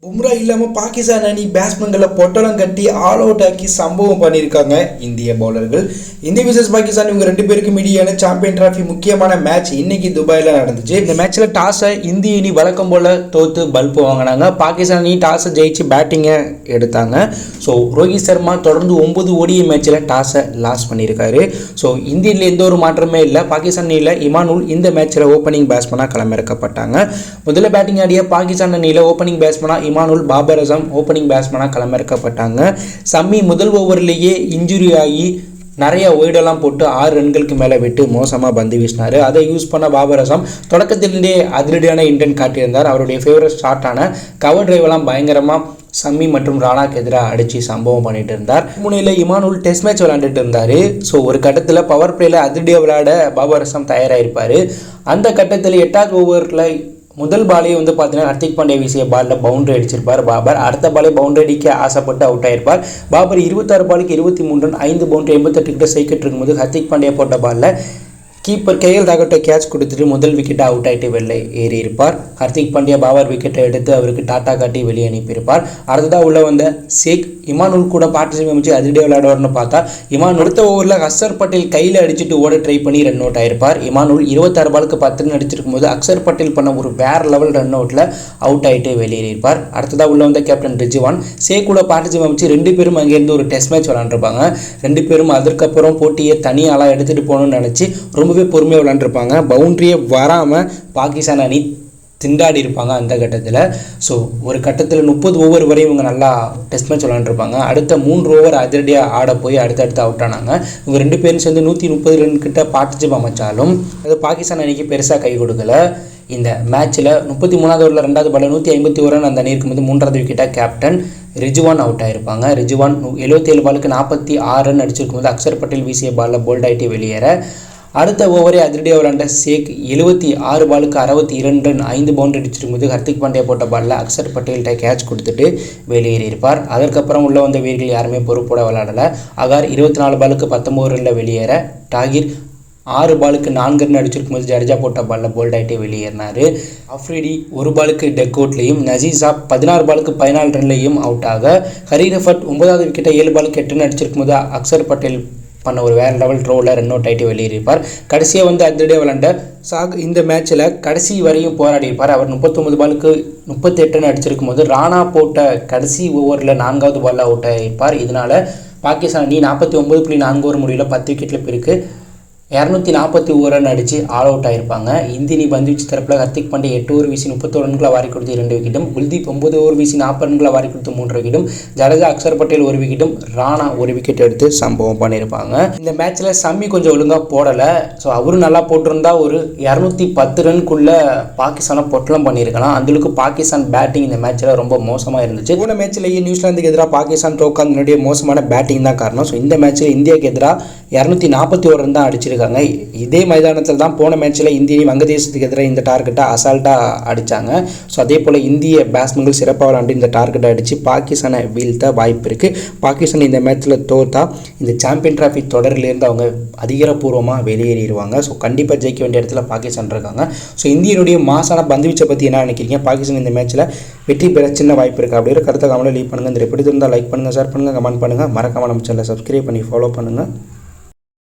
பும்ரா இல்லாமல் பாகிஸ்தான் அணி பேட்ஸ்மேன்களை பொட்டலம் கட்டி ஆல் அவுட் ஆக்கி சம்பவம் பண்ணியிருக்காங்க இந்திய பவுலர்கள். இந்திய விசஸ் பாகிஸ்தான் இவங்க ரெண்டு பேருக்கும் இடையான சாம்பியன் டிராஃபி முக்கியமான மேட்ச் இன்னைக்கு துபாயில் நடந்துச்சு. இந்த மேட்ச்சில் டாஸை இந்திய அணி வழக்கம் போல் தோற்று பல்பு வாங்கினாங்க. பாகிஸ்தான் அணி டாஸை ஜெயிச்சு பேட்டிங்கை எடுத்தாங்க. ஸோ ரோஹித் சர்மா தொடர்ந்து 9 ODI மேட்ச்சில் டாஸை லாஸ் பண்ணியிருக்காரு. ஸோ இந்தியில் எந்த ஒரு மாற்றமே இல்லை. பாகிஸ்தான் அணியில் இமானுல் இந்த மேட்ச்சில் ஓப்பனிங் பேட்ஸ்மேனாக களமிறக்கப்பட்டாங்க. முதல்ல பேட்டிங் ஆடிய பாகிஸ்தான் அணியில் ஓப்பனிங் பேட்ஸ்மேனாக இமானுல், பாபர் அசம் ஓப்பனிங் பேட்ஸ்மேனாக களமிறக்கப்பட்டாங்க. சம்மி முதல் ஓவர்லேயே இன்ஜுரி ஆகி நிறைய ஒய்டெல்லாம் போட்டு 6 ரன்களுக்கு மேலே விட்டு மோசமாக பந்து வீசினார். அதை யூஸ் பண்ண பாபர் அசம் தொடக்கத்திலேருந்தே அதிரடியான இன்டென்ட் காட்டியிருந்தார். அவருடைய ஃபேவரட் ஷாட்டான கவர் டிரைவெல்லாம் பயங்கரமாக சம்மி மற்றும் ராணாக்கு எதிராக அடித்து சம்பவம் பண்ணிட்டு இருந்தார். முன்னையில் இமானுல் டெஸ்ட் மேட்ச் விளையாண்டுட்டு இருந்தார். ஸோ ஒரு கட்டத்தில் பவர் பிளேயில் அதிரடியாக விளையாட பாபர் அசம் தயாராகிருப்பார். அந்த கட்டத்தில் 8வது ஓவரில் முதல் பாலே பார்த்தீங்கன்னா ஹர்திக் பாண்டியா வீசிய பாலில் பவுண்டரி அடிச்சிருப்பார் பாபர். அடுத்த பாலே பவுண்டரி அடிக்க ஆசைப்பட்டு அவுட் ஆயிருப்பார். பாபர் 26 பாலுக்கு 23 ரன் 5 பவுண்டரி 88 கிட்ட சைக்கிட்டு இருக்கும்போது ஹர்திக் பாண்டியா போட்ட பாலில் கீப்பர் கேஎல் ராகுல்கிட்ட கேட்ச் கொடுத்துட்டு முதல் விக்கெட்டை அவுட் ஆகிட்டு வெளியே ஏறி இருப்பார். ஹர்திக் பாண்டியா பாபர் விக்கெட்டை எடுத்து அவருக்கு டாட்டா காட்டி வெளியே அனுப்பியிருப்பார். அடுத்ததாக உள்ள வந்த ஷேக் இமானுல் கூட பார்ட்னர்ஷிப் அமைச்சு அதிரடியாக விளையாடுவார்னு பார்த்தா இமான் அடுத்த ஓவரில் அக்சர் பட்டேல் கையில் அடிச்சுட்டு ஓட ட்ரை பண்ணி ரன் அவுட் ஆயிருப்பார். இமானுல் 26 பாலுக்கு 10 ரன் அடிச்சிருக்கும் போது அக்சர் பட்டேல் பண்ண ஒரு வேற லெவல் ரன் அவுட்டில் அவுட் ஆகிட்டு வெளியேறியிருப்பார். அடுத்ததாக உள்ள வந்த கேப்டன் ரிஜுவான் ஷேக் கூட பார்ட்னர்ஷிப் அமைச்சு 2 பேரும் அங்கேருந்து ஒரு டெஸ்ட் மேட்ச் விளையாண்டுருப்பாங்க. 2 பேரும் அதற்கப்புறம் போட்டியை தனியாளாக எடுத்துகிட்டு போகணும்னு நினச்சி ரொம்பவே பொறுமையாக விளையாண்டுருப்பாங்க. பவுண்டரியே வராமல் பாகிஸ்தான் அணி திண்டாடி இருப்பாங்க அந்த கட்டத்தில். ஸோ ஒரு கட்டத்தில் 30 ஓவர் வரை இவங்க நல்லா டெஸ்ட் மேட்ச் விளையாண்டுருப்பாங்க. அடுத்த 3 ஓவர் அதிரடியாக ஆட போய் அடுத்தடுத்து அவுட் ஆனாங்க. இவங்க 2 பேரும் சேர்ந்து 130 ரன் கிட்ட பார்ட்னர்ஷிப் அமைச்சாலும் அது பாகிஸ்தான் அணிக்கு பெருசாக கை கொடுக்கல. இந்த மேட்ச்சில் 33வது ஓவரில் 2வது பால் 151 ரன் அந்த அணி இருக்கும்போது 3வது விக்கெட்டாக கேப்டன் ரிஜுவான் அவுட் ஆகிருப்பாங்க. ரிஜுவான் 77 பாலுக்கு 46 ரன் அடிச்சிருக்கும்போது அக்சர் பட்டேல் வீசிய பாலில் போல்ட் ஆகிட்டு வெளியேற அடுத்த ஓவரே அதிரடியாக விளையாண்ட ஷேக் 76 பாலுக்கு 62 ரன் 5 பவுண்டரி அடிச்சிருக்கும்போது ஹர்திக் பாண்டியா போட்ட பாலில் அக்சர் பட்டேல்கிட்ட கேட்ச் கொடுத்துட்டு வெளியேறியிருப்பார். அதற்கப்புறம் உள்ள வந்த வீரர்கள் யாருமே பொறுப்போட விளையாடலை. அகார் 24 பாலுக்கு 19 ரனில் வெளியேற டாகிர் 6 பாலுக்கு 4 ரன் அடிச்சிருக்கும்போது ஜடேஜா போட்ட பாலில் போல்ட் ஆகிட்டு வெளியேறினார். அஃப்ரிடி 1 பாலுக்கு டெக் அவுட்லையும் நசீஸா 16 பாலுக்கு 14 ரன்லையும் அவுட் ஆக ஹரீரஃபட் 9வது விக்கெட்டை 7 பாலுக்கு 8 ரன் அடிச்சிருக்கும்போது அக்சர் பட்டேல் பண்ண ஒரு வேறு லெவல் த்ரோவில் ரன் அவுட் ஆகிட்டு வெளியேறியிருப்பார். கடைசியாக அதிரடியாக விளையாண்ட சாக் இந்த மேட்ச்சில் கடைசி வரையும் போராடி இருப்பார். அவர் 39 பாலுக்கு 38 ரன் அடிச்சிருக்கும் போது ராணா போட்ட கடைசி ஓவரில் 4வது பாலில் அவுட் ஆகியிருப்பார். இதனால் பாகிஸ்தான் அணி 49.4 ஓவர் முடிவில் 10 விக்கெட்டில் பிறகு 241 ரன் அடித்து ஆல் அவுட் ஆகிருப்பாங்க. இந்திய அணி பந்து வீச்சு தரப்பில் ஹர்திக் பாண்டியா 8 ஓவர் வீசி 31 ரன்களை வாரி கொடுத்து 2 விக்கெட்டும், குல்தீப் 9 ஓவர் வீசி 40 ரன்களை வாரி கொடுத்து 3 விக்கெட்டும், ஜடேஜா அக்சர் பட்டேல் 1 விக்கெட்டும், ராணா 1 விக்கெட் எடுத்து சம்பவம் பண்ணியிருப்பாங்க. இந்த மேட்ச்சில் சம்மி கொஞ்சம் ஒழுங்காக போடலை. ஸோ அவரும் நல்லா போட்டிருந்தா ஒரு 210 ரன்குள்ளே பாகிஸ்தானை பொட்டலம் பண்ணியிருக்கலாம். அந்தளவுக்கு பாகிஸ்தான் பேட்டிங் இந்த மேட்ச்சில் ரொம்ப மோசமாக இருந்துச்சு. போன மேட்ச்லேயே நியூசிலாந்துக்கு எதிராக பாகிஸ்தான் தோக்காந்தனுடைய மோசமான பேட்டிங் தான் காரணம். ஸோ இந்த மேட்ச்சில் இந்தியாவுக்கு எதிராக 241 ரன் தான் அடிச்சிருக்காங்க. இதே மைதானத்தில் தான் போன மேட்ச்சில் இந்திய வங்கதேசத்துக்கு எதிராக இந்த டார்கெட்டை அசால்ட்டாக அடித்தாங்க. ஸோ அதே போல் இந்திய பேட்ஸ்மேன்கள் சிறப்பாக விளையாண்டு இந்த டார்கெட்டை அடித்து பாகிஸ்தானை வீழ்த்த வாய்ப்பு இருக்குது. பாகிஸ்தான் இந்த மேட்ச்சில் தோற்றா இந்த சாம்பியன் டிராஃபி தொடரிலேருந்து அவங்க அதிகாரப்பூர்வமாக வெளியேறிடுவாங்க. ஸோ கண்டிப்பாக ஜெயிக்க வேண்டிய இடத்துல பாகிஸ்தான் இருக்காங்க. ஸோ இந்தியனுடைய மாசான பந்துவீச்சை பற்றி என்ன நினைக்கிறீங்க? பாகிஸ்தான் இந்த மேட்ச்சில் வெற்றி பெற சின்ன வாய்ப்பு இருக்குது அப்படிங்கிற கருத்தை கமெண்ட்டில் லீவ் பண்ணுங்கள். இந்த பிடித்திருந்தால் லைக் பண்ணுங்கள், ஷேர் பண்ணுங்கள், கமெண்ட் பண்ணுங்கள். மறக்காம நம்ம சேனலை சப்ஸ்கிரைப் பண்ணி ஃபாலோ பண்ணுங்கள்.